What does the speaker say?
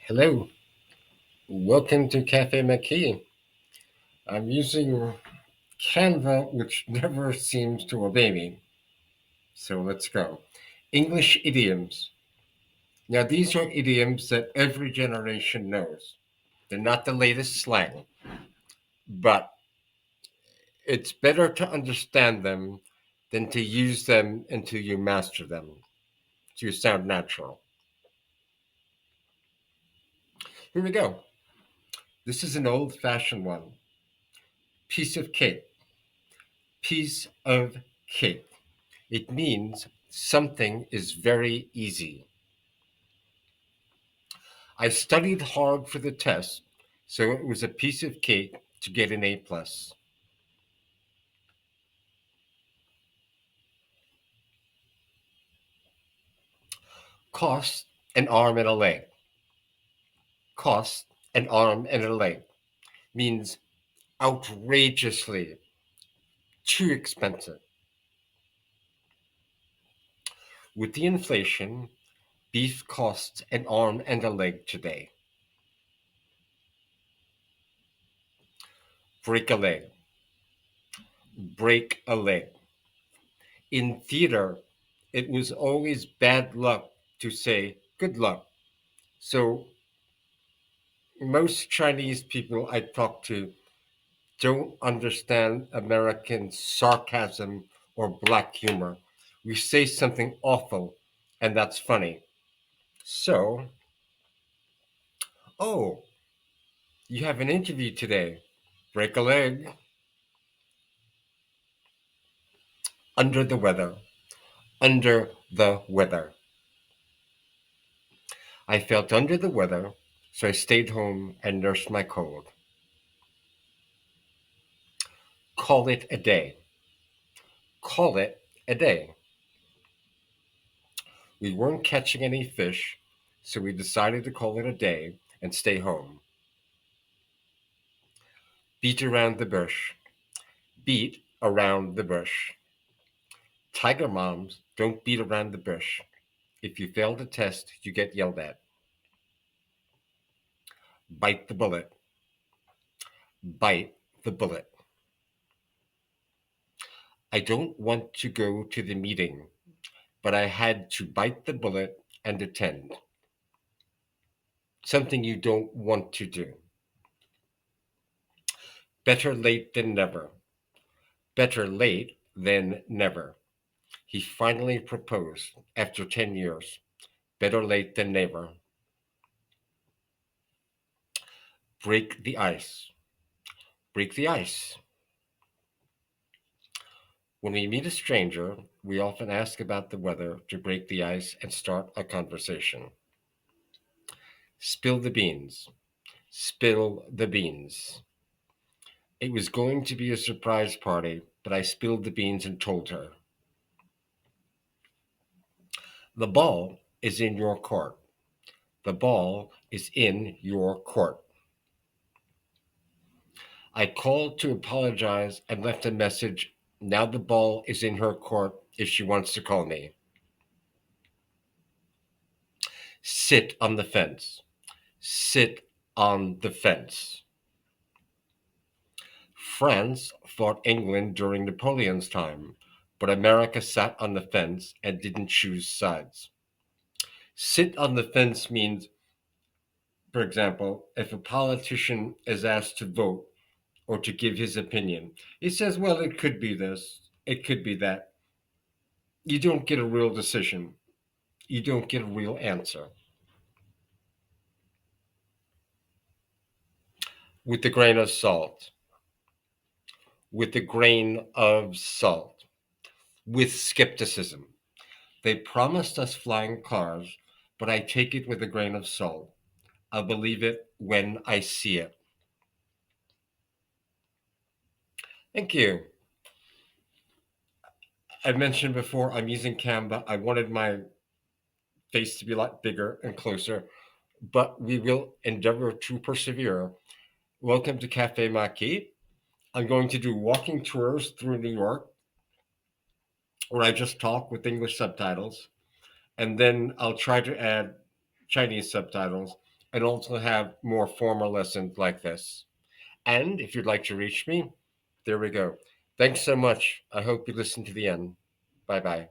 Hello, welcome to Cafe Maquis. I'm using Canva, which never seems to obey me. So let's go. English idioms. Now, these are idioms that every generation knows. They're not the latest slang, but it's better to understand them than to use them until you master them, so you sound natural. Here we go. This is an old fashioned one. Piece of cake. Piece of cake. It means something is very easy. I studied hard for the test, so it was a piece of cake to get an A plus. Cost an arm and a leg. Cost an arm and a leg means outrageously too expensive. With the inflation, beef costs an arm and a leg today. Break a leg. Break a leg. In theater, it was always bad luck to say good luck. So most Chinese people I talk to don't understand American sarcasm or black humor. We say something awful, and that's funny. So, oh, you have an interview today. Break a leg. Under the weather. Under the weather. I felt under the weather, so I stayed home and nursed my cold. Call it a day. Call it a day. We weren't catching any fish, so we decided to call it a day and stay home. Beat around the bush. Beat around the bush. Tiger moms don't beat around the bush. If you fail the test, you get yelled at. Bite the bullet. Bite the bullet. I don't want to go to the meeting, but I had to bite the bullet and attend. Something you don't want to do. Better late than never. Better late than never. He finally proposed after 10 years. Better late than never. Break the ice. Break the ice. When we meet a stranger, we often ask about the weather to break the ice and start a conversation. Spill the beans. Spill the beans. It was going to be a surprise party, but I spilled the beans and told her. The ball is in your court. The ball is in your court. I called to apologize and left a message. Now the ball is in her court if she wants to call me. Sit on the fence. Sit on the fence. France fought England during Napoleon's time, but America sat on the fence and didn't choose sides. Sit on the fence means, for example, if a politician is asked to vote or to give his opinion, he says, well, it could be this, it could be that. You don't get a real decision. You don't get a real answer. With a grain of salt. With a grain of salt. With skepticism. They promised us flying cars, but I take it with a grain of salt. I'll believe it when I see it. Thank you. I mentioned before I'm using Canva. I wanted my face to be a lot bigger and closer, but we will endeavor to persevere. Welcome to Cafe Maquis. I'm going to do walking tours through New York where I just talk with English subtitles, and then I'll try to add Chinese subtitles. and also have more formal lessons like this. And if you'd like to reach me, there we go. Thanks so much. I hope you listen to the end. Bye bye.